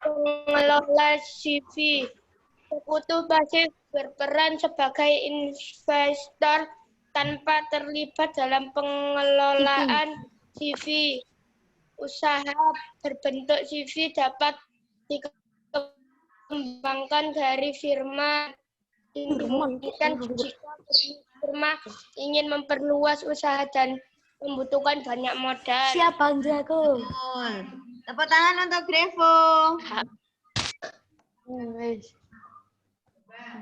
pengelola CV. Sekutu pasif berperan sebagai investor tanpa terlibat dalam pengelolaan CV. Usaha berbentuk CV dapat dikembangkan dari firma dimungkinkan jika firma ingin memperluas usaha dan membutuhkan banyak modal. Siap, Bang Jago. Tepuk tangan untuk Grevo.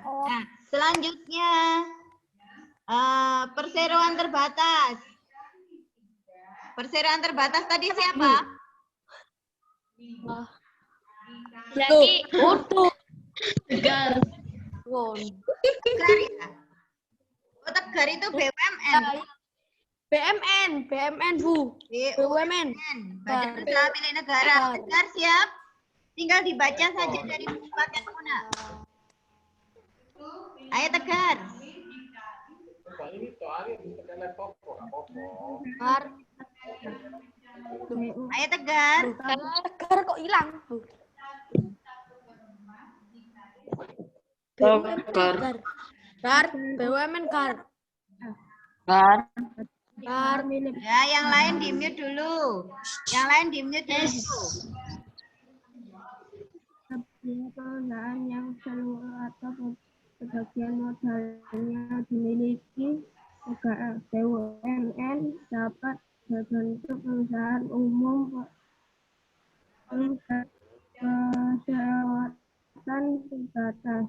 Nah, selanjutnya perseroan terbatas. Perseroan terbatas tadi siapa? Jadi Tegar ya? Oh, Tegar itu BUMN. BUMN, Bu. BUMN. Badan Usaha Milik Negara. Tegar siap? Tinggal dibaca saja dari buku paket Muna. Ayo Tegar. Ayo Tegar. Tegar kok hilang, Bu? BUMN, Gar. Ya, yang lain di-mute dulu. Yang lain di-mute dulu. Perusahaan yang seluruh atau sebagian modalnya dimiliki negara BUMN dapat berbentuk perusahaan umum perseroan terbatas.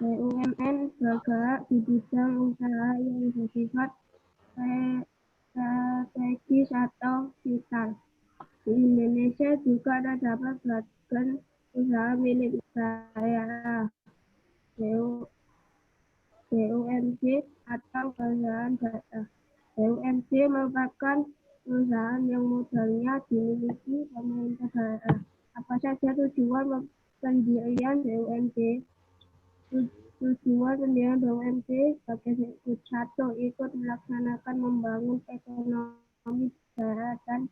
BUMN bergerak di bidang usaha yang bersifat strategis atau vital. Di Indonesia juga terdapat badan usaha milik negara BUMD atau perusahaan daerah. BUMD merupakan perusahaan yang modalnya dimiliki pemerintah daerah. Apa saja tujuan pendirian BUMD? Tujuan pendirian BUMD sebagai berikut: 1. Ikut melaksanakan membangun ekonomi daerah dan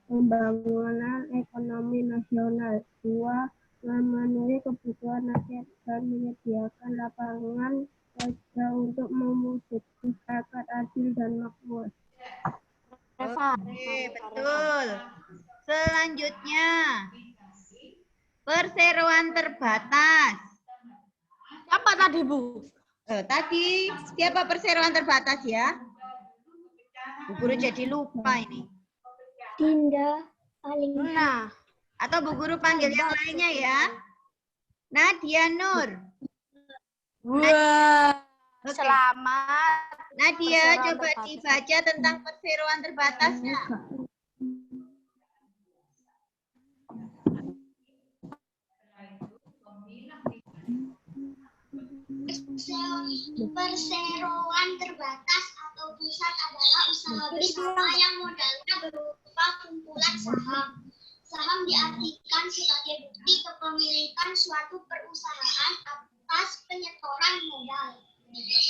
pembangunan ekonomi nasional. 2. Memenuhi kebutuhan rakyat dan menyediakan lapangan kerja untuk mewujudkan masyarakat adil dan makmur. Oke, betul. Selanjutnya, perseroan terbatas. Apa tadi, Bu? Tadi siapa perseroan terbatas ya? Bu Guru jadi lupa ini. Dinda, Nah, Atau Bu Guru panggil yang lainnya ya. Nadia Nur. wah, Oke. selamat. Nadia, Perseroan coba terbatas. dibaca tentang perseroan terbatasnya. Perseroan terbatas atau pusat adalah usaha bersama yang modalnya berupa kumpulan saham. Saham diartikan sebagai bukti kepemilikan suatu perusahaan atas penyetoran modal.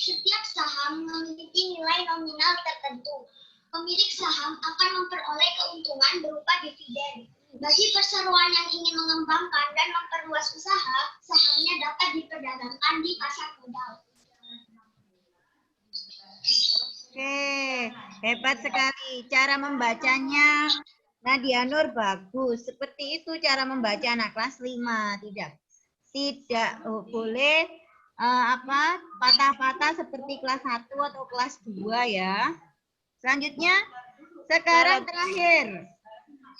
Setiap saham memiliki nilai nominal tertentu. Pemilik saham akan memperoleh keuntungan berupa dividen. Bagi perseroan yang ingin mengembangkan dan memperluas usaha, sahamnya dapat diperdagangkan di pasar modal. Oke, hebat sekali. Cara membacanya Nadia Nur bagus. Seperti itu cara membaca anak kelas 5. Tidak boleh patah-patah seperti kelas 1 atau kelas 2 ya. Selanjutnya, sekarang terakhir.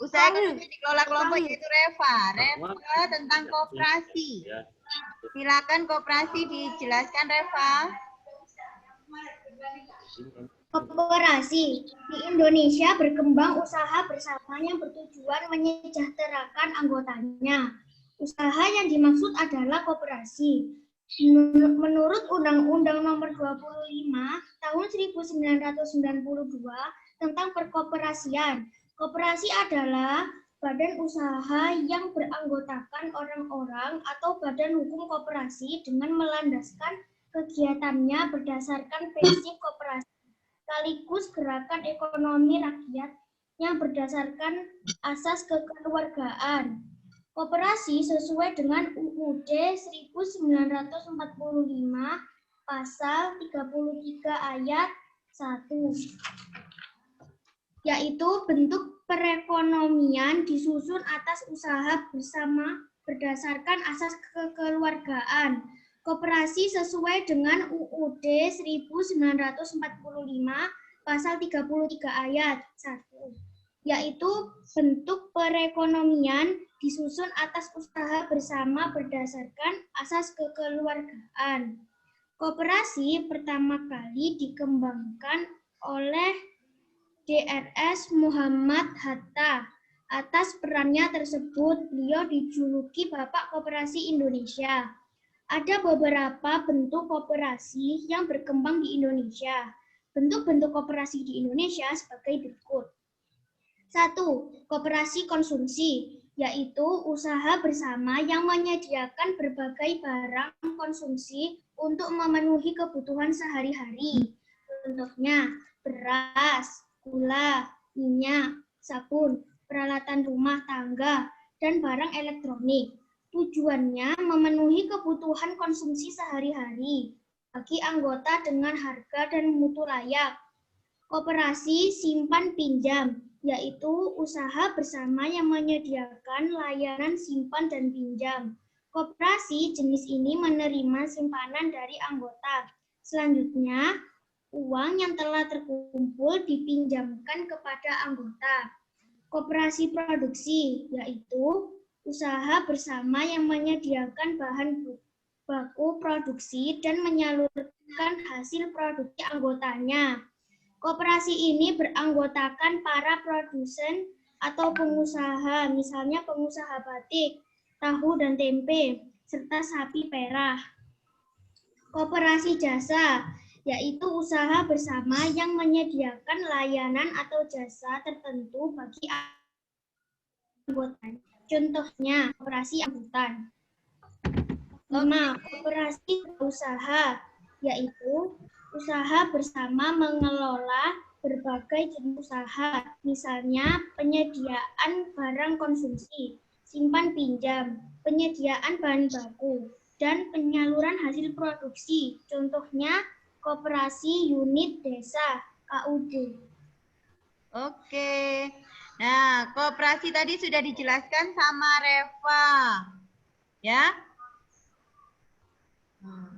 Usaha ekonomi dikelola kelompok yaitu Reva. Reva tentang koperasi. Silakan koperasi dijelaskan Reva. Koperasi di Indonesia berkembang usaha bersama yang bertujuan menyejahterakan anggotanya. Usaha yang dimaksud adalah koperasi. Menurut Undang-Undang Nomor 25 Tahun 1992 tentang perkoperasian, koperasi adalah badan usaha yang beranggotakan orang-orang atau badan hukum koperasi dengan melandaskan kegiatannya berdasarkan prinsip koperasi sekaligus gerakan ekonomi rakyat yang berdasarkan asas kekeluargaan. Koperasi sesuai dengan UUD 1945 pasal 33 ayat 1, yaitu bentuk perekonomian disusun atas usaha bersama berdasarkan asas kekeluargaan. Koperasi sesuai dengan UUD 1945 pasal 33 ayat 1, yaitu bentuk perekonomian disusun atas usaha bersama berdasarkan asas kekeluargaan. Koperasi pertama kali dikembangkan oleh Drs. Muhammad Hatta. Atas perannya tersebut, beliau dijuluki Bapak Koperasi Indonesia. Ada beberapa bentuk koperasi yang berkembang di Indonesia. Bentuk-bentuk koperasi di Indonesia sebagai berikut. 1. Koperasi konsumsi, yaitu usaha bersama yang menyediakan berbagai barang konsumsi untuk memenuhi kebutuhan sehari-hari. Contohnya, beras, gula, minyak, sabun, peralatan rumah tangga, dan barang elektronik. Tujuannya memenuhi kebutuhan konsumsi sehari-hari bagi anggota dengan harga dan mutu layak. Koperasi simpan pinjam, yaitu usaha bersama yang menyediakan layanan simpan dan pinjam. Koperasi jenis ini menerima simpanan dari anggota. Selanjutnya, uang yang telah terkumpul dipinjamkan kepada anggota. Koperasi produksi, yaitu usaha bersama yang menyediakan bahan baku produksi dan menyalurkan hasil produksi anggotanya. Koperasi ini beranggotakan para produsen atau pengusaha, misalnya pengusaha batik, tahu dan tempe, serta sapi perah. Koperasi jasa, yaitu usaha bersama yang menyediakan layanan atau jasa tertentu bagi anggota. Contohnya, koperasi angkutan. 5. Koperasi usaha, yaitu usaha bersama mengelola berbagai jenis usaha, misalnya penyediaan barang konsumsi, simpan pinjam, penyediaan bahan baku, dan penyaluran hasil produksi. Contohnya, koperasi unit desa, KUD. Oke. Nah, koperasi tadi sudah dijelaskan sama Reva. Ya?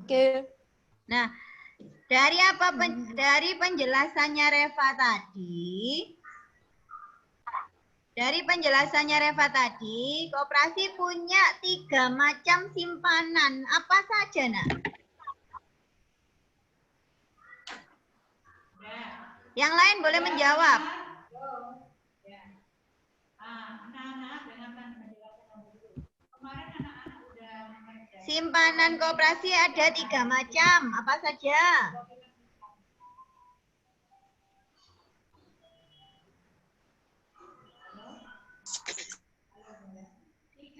Oke. Nah, dari penjelasannya Reva tadi, koperasi punya 3 macam simpanan. Apa saja, Nak? Yang lain boleh menjawab. Simpanan koperasi ada 3 macam. Apa saja?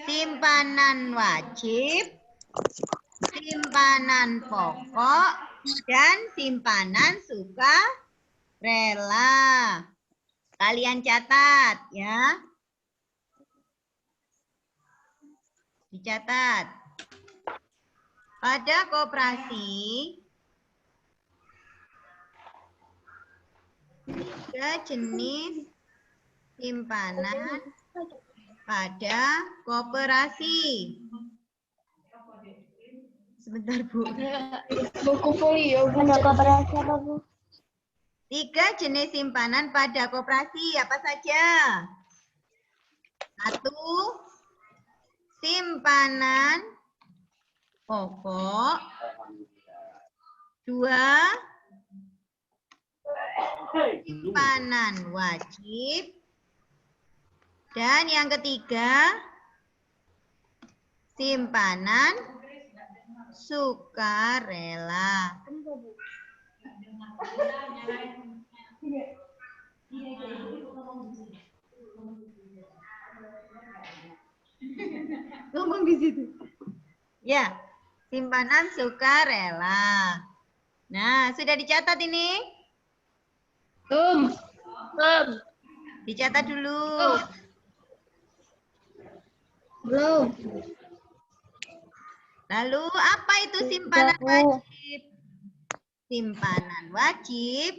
Simpanan wajib, simpanan pokok, dan simpanan sukarela. Kalian catat ya. Dicatat. Pada koperasi, 3 jenis simpanan pada koperasi. Sebentar, Bu. Buku folio. Ada koperasi apa, Bu? 3 jenis simpanan pada koperasi apa saja? 1. Simpanan pokok. 2. Simpanan wajib. Dan yang ketiga, simpanan sukarela. Ngomong di situ. Ya, simpanan sukarela. Nah, sudah dicatat ini? Dicatat dulu. Belum. Lalu apa itu simpanan wajib? Simpanan wajib.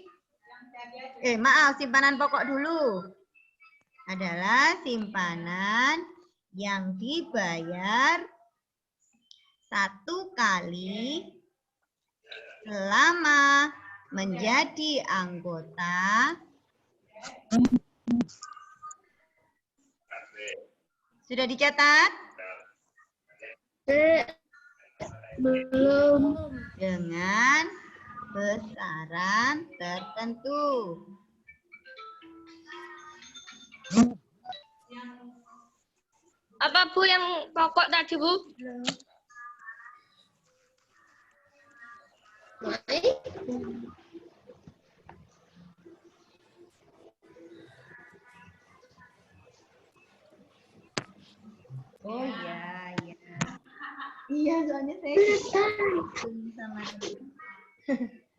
Maaf, simpanan pokok dulu. Adalah simpanan yang dibayar 1 kali selama menjadi anggota. Sudah dicatat? Belum. Dengan besaran tertentu. Apa Bu yang pokok tadi Bu? Oh ya, ya. Iya, soalnya saya zoom sama teman.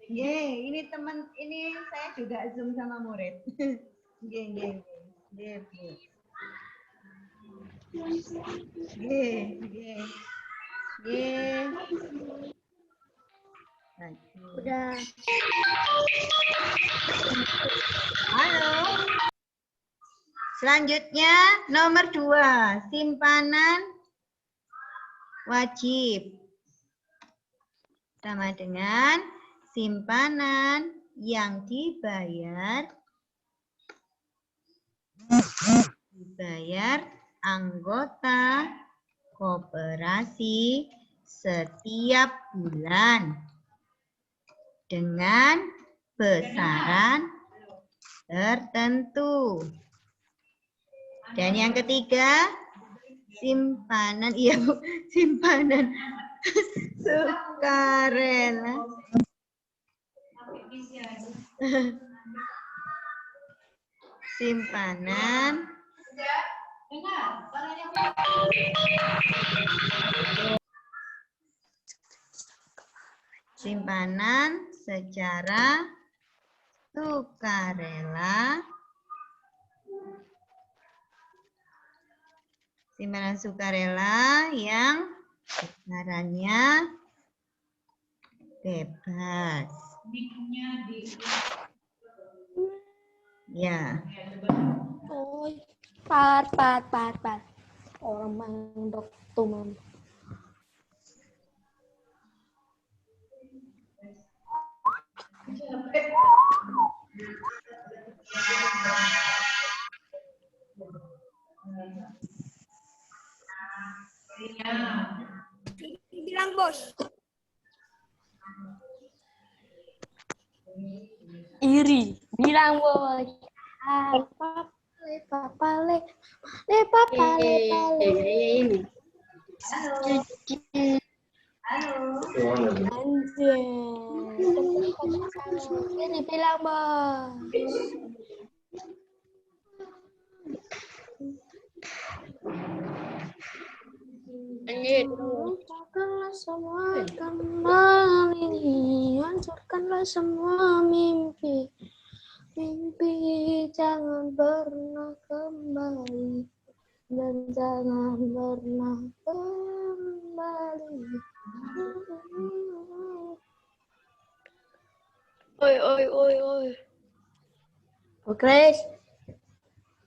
Ini teman, ini saya juga zoom sama murid. Ye. Udah. Halo. Selanjutnya nomor 2, simpanan wajib. Sama dengan simpanan yang dibayar anggota koperasi setiap bulan dengan besaran tertentu. Dan yang ketiga, simpanan sukarela. Simpanan secara sukarela. Simpanan sukarela yang besarannya bebas. Ya. Oh, part. Orang mandok tuh, Mam. Bilang Bos. Iri, bilang Bos. Papale. Anjir. Ini bilang Bos. Hancurkanlah semua kembali, hancurkanlah semua mimpi. Mimpi jangan pernah kembali dan jangan pernah kembali. Oi. Oke.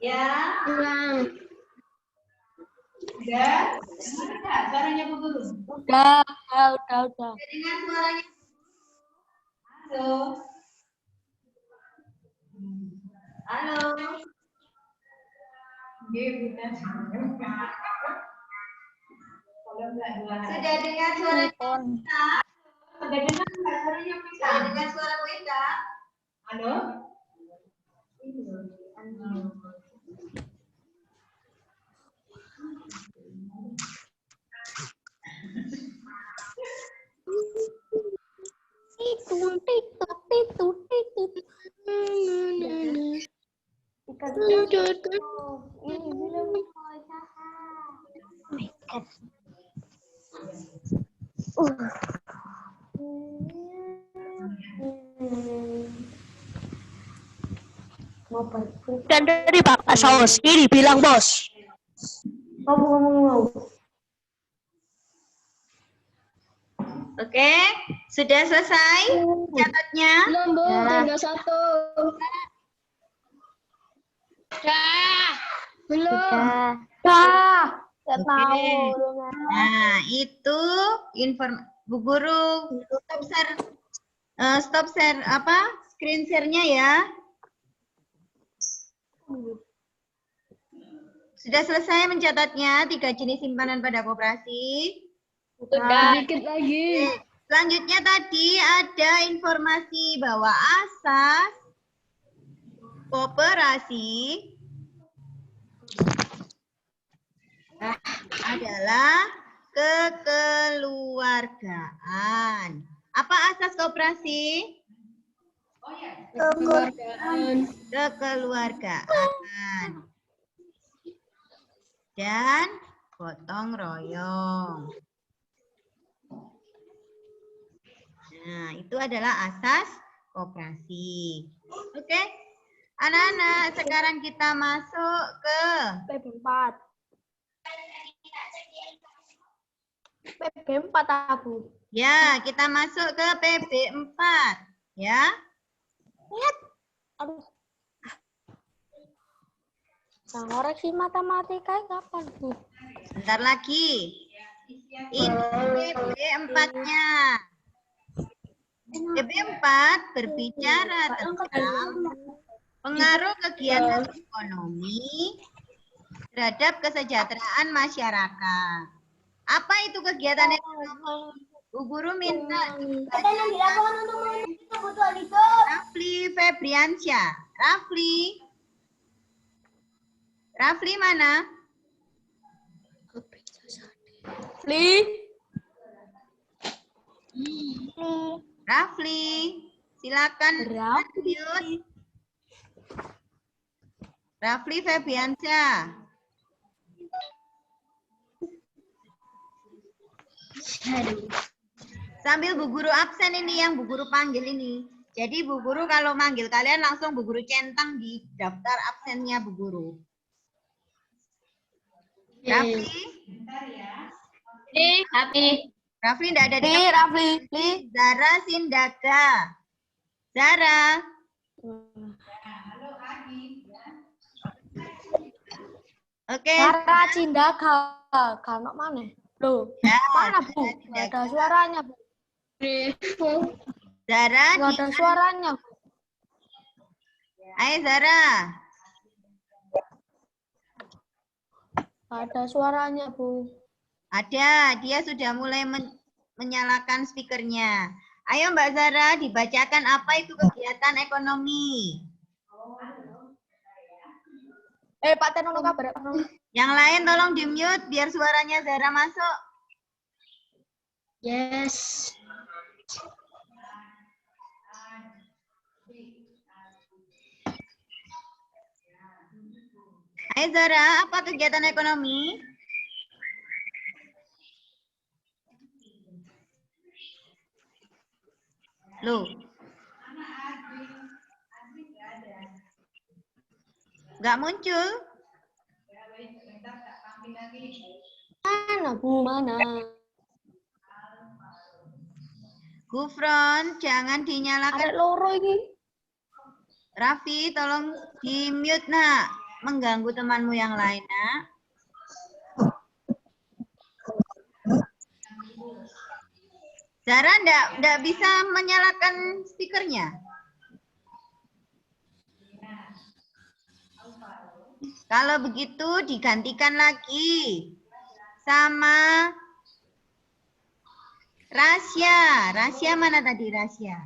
Ya. Udah? Suaranya Bu Guru. Udah. Dengan suaranya. Halo. Sudah dengar suaranya? Sudah dengar suaranya? Sudah dengar suara Bu Ida? Halo? Dan dari Bapak Saus, ini bilang Bos. Ngomong. Oke, sudah selesai catatnya? Belum, Bu. Tinggal 1. Dah. Belum. Dah. Nggak Oke. tahu. Nah, itu Bu Guru stop share screen share-nya ya. Sudah selesai mencatatnya 3 jenis simpanan pada koperasi. Sudah. Dikit lagi. Selanjutnya tadi ada informasi bahwa asas koperasi adalah kekeluargaan. Apa asas koperasi? Kekeluargaan dan gotong royong. Nah, itu adalah asas koperasi. Oke, anak-anak, sekarang kita masuk ke PB4. PB4 Abu. ya, kita masuk ke PB4 ya. Aduh. Nah, koreksi matematika kapan, Bu? Bentar lagi. Ini PB4-nya. PB4 berbicara tentang pengaruh kegiatan ekonomi terhadap kesejahteraan masyarakat. Apa itu kegiatan ekonomi? Bu Guru minta Rafli Febriansyah. Rafli mana? Rafli, silakan. Mute. Rafli Febriansyah. Sambil Bu Guru absen ini yang Bu Guru panggil ini. Jadi Bu Guru kalau manggil kalian langsung Bu Guru centang di daftar absennya Bu Guru. Rafli? Tapi. Rafli enggak ada di Rafli. Zara Sindaka. Zara. Oke. Zara Cindaka. Kanok mana? Loh, Ya, mana, Bu? Nggak ada suaranya, Bu. Zara. Nggak ada suaranya, Bu. Ayo Zara. Nggak ada suaranya, Bu. Ada, dia sudah mulai menyalakan speakernya. Ayo Mbak Zara, dibacakan apa itu kegiatan ekonomi. Pak Tenono kabar. Yang lain tolong di-mute biar suaranya Zara masuk. Yes. Ayo Zara, apa kegiatan ekonomi? Loh. Nggak muncul. Mana, Bu? Mana? Gufron, jangan dinyalakan. Ada loro ini. Raffi, tolong di-mute, nak. Mengganggu temanmu yang lain, nak. Zara, nggak bisa menyalakan speakernya. Kalau begitu, digantikan lagi sama Rasya. Rasya mana tadi, Rasya?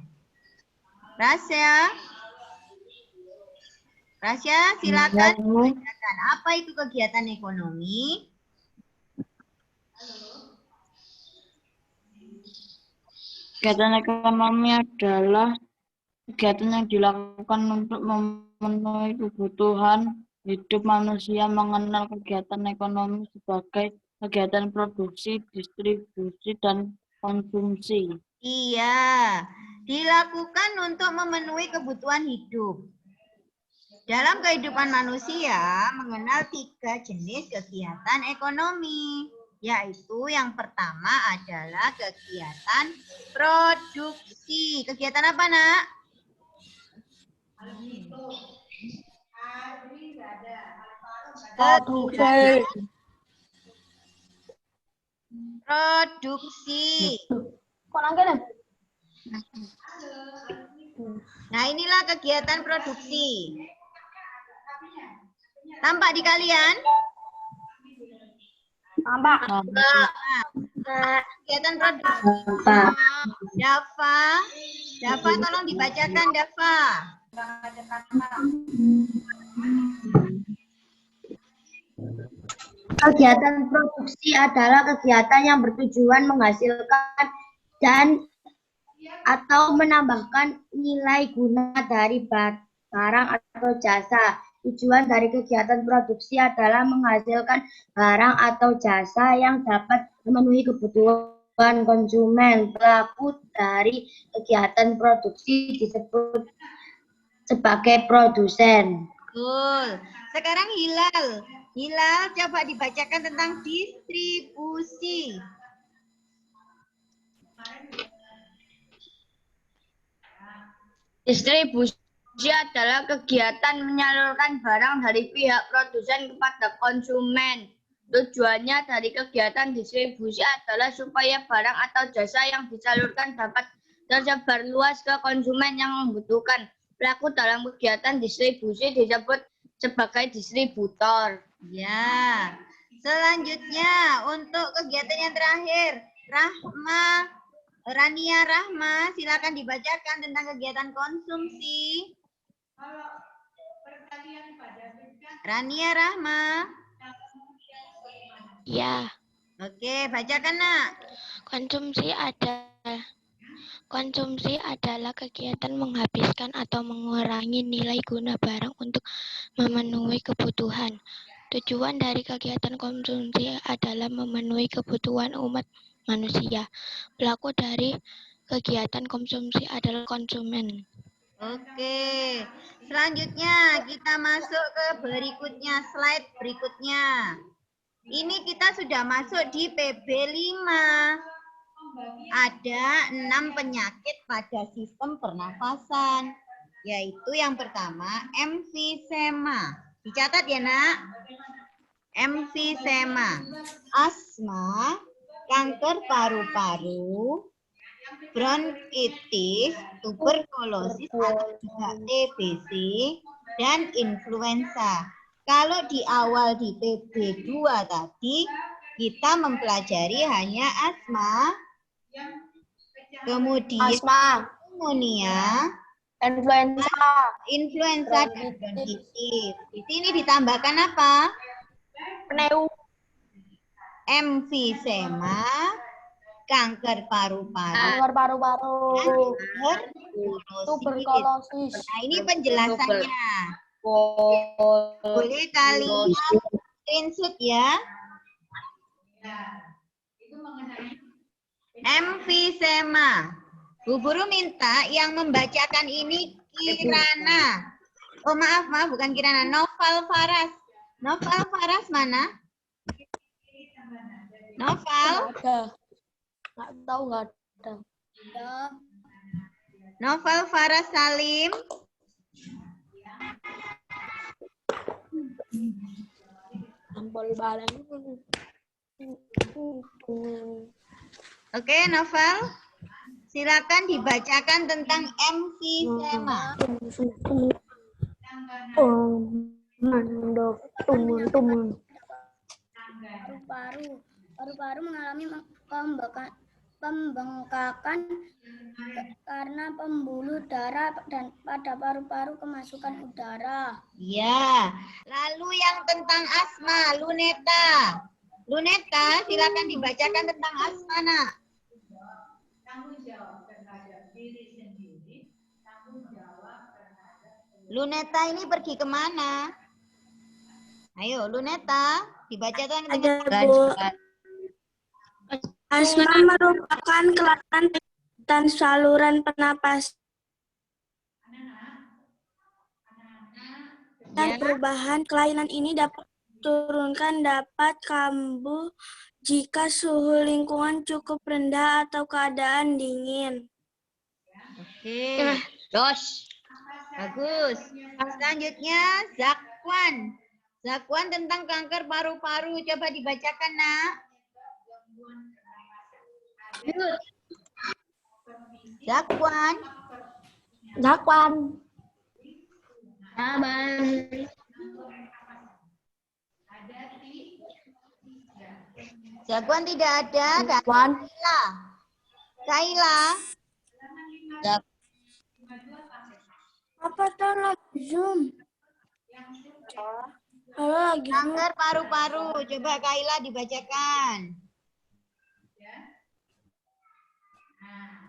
Rasya, silakan. Apa itu kegiatan ekonomi? Kegiatan ekonomi adalah kegiatan yang dilakukan untuk memenuhi kebutuhan hidup manusia, mengenal kegiatan ekonomi sebagai kegiatan produksi, distribusi, dan konsumsi. Iya, dilakukan untuk memenuhi kebutuhan hidup. Dalam kehidupan manusia, mengenal 3 jenis kegiatan ekonomi. Yaitu yang pertama adalah kegiatan produksi. Kegiatan apa, Nak? Produksi. Produksi. Kok nangkene? Nah, inilah kegiatan produksi. Tampak di kalian? Tambah. Kegiatan produksi. Dava tolong dibacakan, Dava. Kegiatan produksi adalah kegiatan yang bertujuan menghasilkan dan atau menambahkan nilai guna dari barang atau jasa. Tujuan dari kegiatan produksi adalah menghasilkan barang atau jasa yang dapat memenuhi kebutuhan konsumen. Pelaku dari kegiatan produksi disebut sebagai produsen. Betul. Sekarang Hilal. Hilal, coba dibacakan tentang distribusi. Distribusi adalah kegiatan menyalurkan barang dari pihak produsen kepada konsumen. Tujuannya dari kegiatan distribusi adalah supaya barang atau jasa yang disalurkan dapat tersebar luas ke konsumen yang membutuhkan. Pelaku dalam kegiatan distribusi disebut sebagai distributor. Ya. Selanjutnya untuk kegiatan yang terakhir, Rania Rahma, silakan dibacakan tentang kegiatan konsumsi. Rania Rahma. Ya, Oke, bacakan, Nak. konsumsi adalah kegiatan menghabiskan atau mengurangi nilai guna barang untuk memenuhi kebutuhan. Tujuan dari kegiatan konsumsi adalah memenuhi kebutuhan umat manusia. Pelaku dari kegiatan konsumsi adalah konsumen. Oke, selanjutnya kita masuk ke berikutnya, slide berikutnya. Ini kita sudah masuk di PB 5. Ada 6 penyakit pada sistem pernafasan, yaitu yang pertama emfisema. Dicatat ya, Nak. Emfisema, asma, kanker paru-paru, bronkitis, tuberkulosis atau juga TBC, dan influenza. Kalau di awal di PB 2 tadi, kita mempelajari hanya asma, kemudian Asma, pneumonia, influenza, dan bronkitis. Di sini ditambahkan apa? pneu, Emfisema, kanker paru-paru, kanker paru-paru, tuberkulosis. Nah, ini penjelasannya. Boleh kalian screenshot ya. Emfisema. Bu Guru minta yang membacakan ini Kirana. Oh maaf, bukan Kirana. Noval Faras. Noval Faras mana? Noval? Nggak ada. Nggak tahu, nggak ada. Noval Faras Salim. Ampol balen. Oke, Noval. Silakan dibacakan tentang emfisema. Paru-paru mengalami pembengkakan karena pembuluh darah dan pada paru-paru kemasukan udara. Ya. Lalu yang tentang asma, Luneta. Luneta, silakan dibacakan tentang asma, Nak. Luneta ini pergi kemana? Ayo, Luneta, dibacakan tentang Asma merupakan kelainan dan saluran pernapasan dan perubahan kelainan ini dapat turunkan dapat kambuh jika suhu lingkungan cukup rendah atau keadaan dingin. Oke. Dos. Bagus. Selanjutnya, Zakwan. Zakwan tentang kanker paru-paru. Coba dibacakan, Nak. Zakwan. Zakwan. Zakwan tidak ada. Zakwan. Kaila. Apa tuh lagi Zoom? Halo, lagi Zoom. Kanker paru-paru. Coba Kaila dibacakan.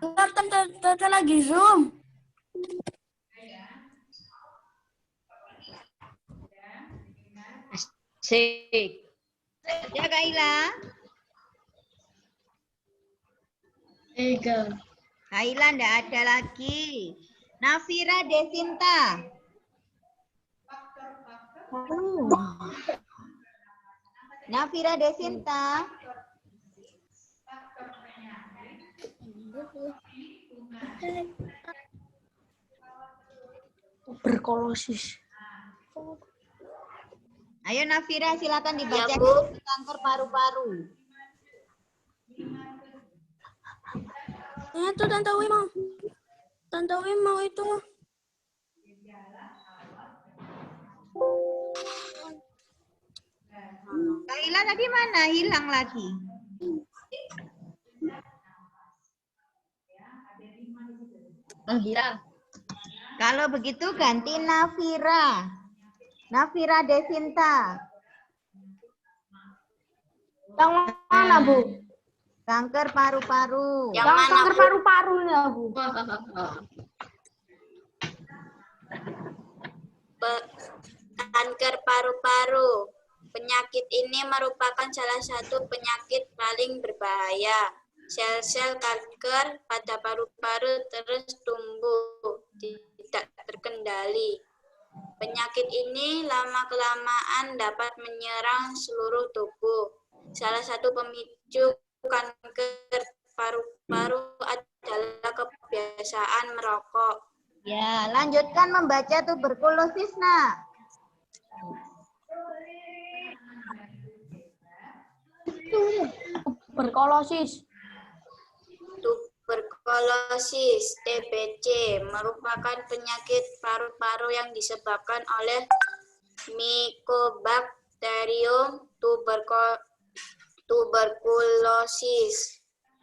Bentar, tante lagi Zoom. Asik. Ya, Kaila. Kaila enggak ada lagi. Nafira Desinta. Nafira Desinta. Tuberkulosis. Ayo Nafira, silakan dibaca kanker paru-paru. Itu Tante Wi mau. Tante Wi mau itu. Kaila tadi mana? Hilang lagi. Menghilang. Kalau begitu ganti Nafira. Nafira Desinta. Yang mana, Bu? Kanker paru-paru. Yang Yang mana, kanker Bu? paru-paru ya, Bu. Kanker paru-paru. Penyakit ini merupakan salah satu penyakit paling berbahaya. Sel-sel kanker pada paru-paru terus tumbuh, tidak terkendali. Penyakit ini lama-kelamaan dapat menyerang seluruh tubuh. Salah satu pemicu kanker paru-paru adalah kebiasaan merokok. Ya, lanjutkan membaca tuberkulosis, Nak. Tuberkulosis. Tuberkulosis (TBC) merupakan penyakit paru-paru yang disebabkan oleh Mycobacterium tuberculosis.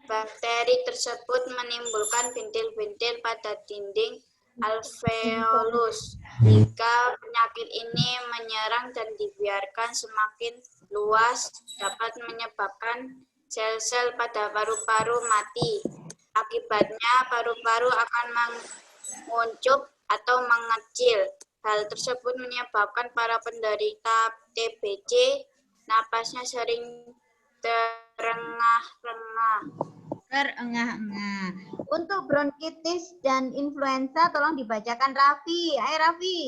Bakteri tersebut menimbulkan bintil-bintil pada dinding alveolus. Jika penyakit ini menyerang dan dibiarkan semakin luas, dapat menyebabkan sel-sel pada paru-paru mati. Akibatnya paru-paru akan menguncup atau mengecil. Hal tersebut menyebabkan para penderita TBC napasnya sering terengah-engah. Untuk bronkitis dan influenza tolong dibacakan Raffi. Ayo Raffi.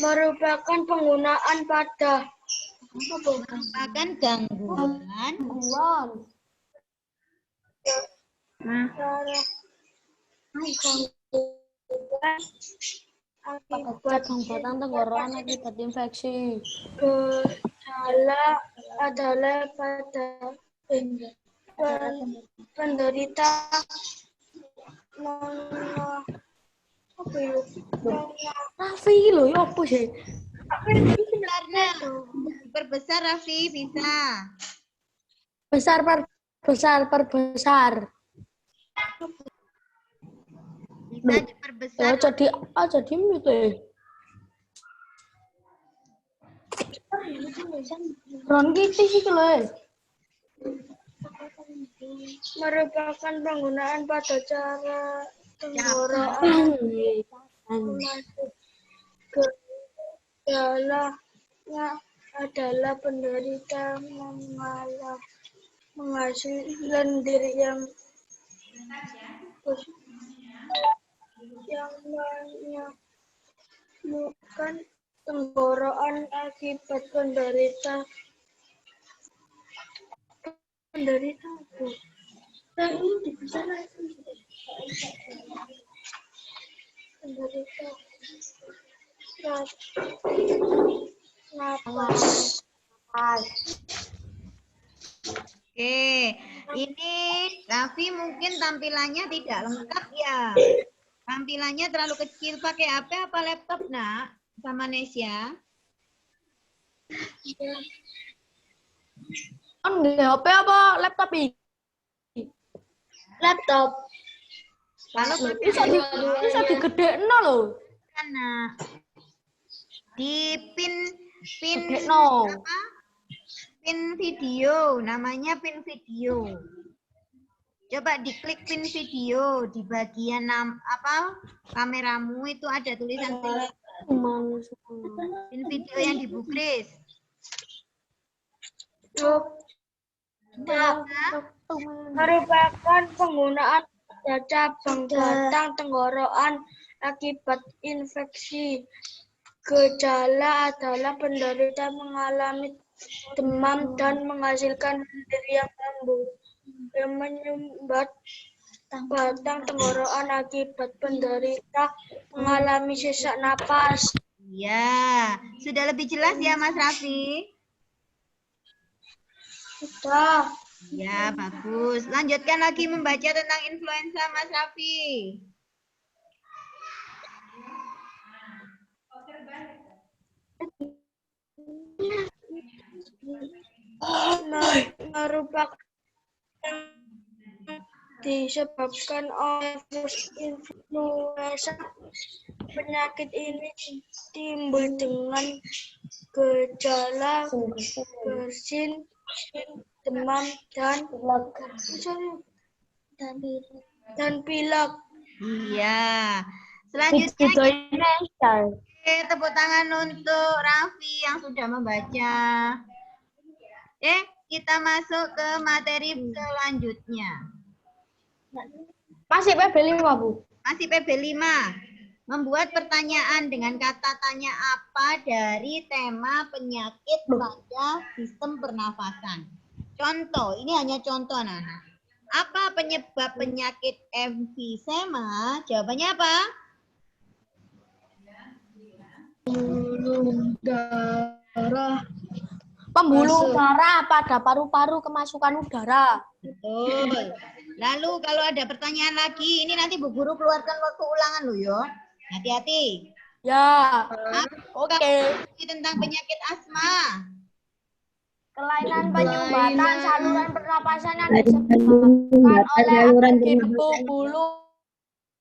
Merupakan penggunaan pada Merupakan gangguan Akibat hambatan tenggorokan akibat infeksi. gejala adalah pada penderita Raffi lho, ya apa sih? Perbesar Raffi bisa. Perbesar. Bisa diperbesar. Jadi gitu ya. Bronkitis iki lho. merupakan penggunaan pada cara tenggorokan gejalanya adalah penderita menghasilkan lendir yang banyak Bukan tenggorokan akibat penderita Bu. Penderita napas. Oke, ini Raffi mungkin tampilannya tidak lengkap ya. Tampilannya terlalu kecil. Pakai HP apa laptop, Nak? Sama Nesya? Kan nggak HP apa laptop ini? Laptop. Kalau Bisa digedekno loh. Nak. Di pin Gedekno. apa? Pin video, namanya pin video. Coba diklik pin video di bagian kameramu itu ada tulisan pin video yang dibukris. Merupakan penggunaan cabang batang tenggorokan akibat infeksi. Gejala adalah penderita mengalami demam dan menghasilkan lendir yang menyumbat batang tenggorokan akibat penderita mengalami sesak napas. Ya, sudah lebih jelas ya Mas Raffi? Sudah. Ya, bagus. Lanjutkan lagi membaca tentang influenza Mas Raffi. Merupakan disebabkan oleh virus influenza. Penyakit ini timbul dengan gejala bersin, demam, dan pilek. Iya. Selanjutnya oke, tepuk tangan untuk Raffi yang sudah membaca. Kita masuk ke materi selanjutnya. Masih PB5, Bu. Masih PB5. Membuat pertanyaan dengan kata tanya apa dari tema penyakit pada sistem pernafasan. Contoh, ini hanya contoh, anak-anak. Apa penyebab penyakit emfisema? Jawabannya apa? Pembuluh darah pada paru-paru kemasukan udara. Betul. Lalu kalau ada pertanyaan lagi, ini nanti Bu Guru keluarkan waktu ulangan loh yo. Hati-hati. Ya. Oke. Tentang penyakit asma. Kelainan penyumbatan saluran pernapasan yang disebabkan oleh debu, bulu,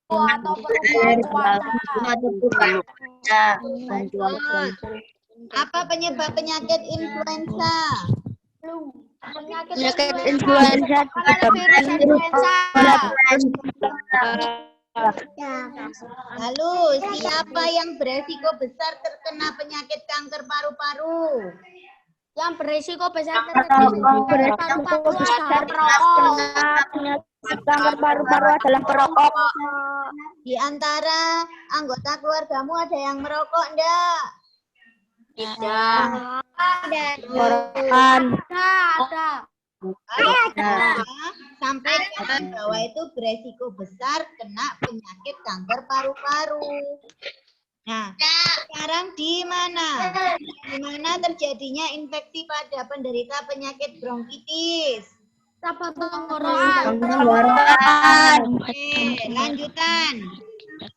atau perubahan cuaca. Apa penyebab penyakit influenza? Penyakit influenza Virus influenza. Lalu siapa yang beresiko besar terkena penyakit kanker paru-paru? Yang beresiko besar terkena paru-paru adalah perokok. kanker paru-paru adalah perokok. Di antara anggota keluargamu ada yang merokok enggak? Tidak. Ada. Sampai bahwa itu beresiko besar kena penyakit kanker paru-paru. Nah, sekarang di mana? Di mana terjadinya infeksi pada penderita penyakit bronkitis? Sampah tenggorokan. Oke, lanjutan.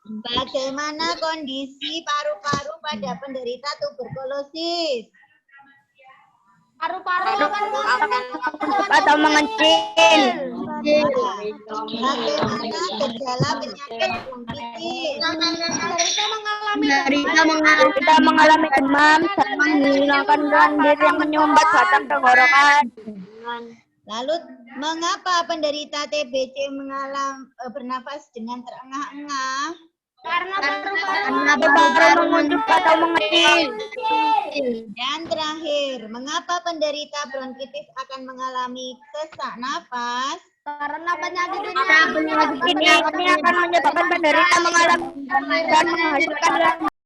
Bagaimana kondisi paru-paru pada penderita tuberkulosis? Paru-paru akan Atau mengecil. Bagaimana gejala penyakit bronkitis? Kita mengalami demam dan menghilangkan lendir yang menyumbat batang tenggorokan. Lalu, mengapa penderita TBC mengalami bernafas dengan terengah-engah? karena Paru-paru menguncup atau mengecil. Dan terakhir, mengapa penderita bronkitis akan mengalami sesak napas? karena penyakit Ini akan menyebabkan penderita mengalami dan menghasilkan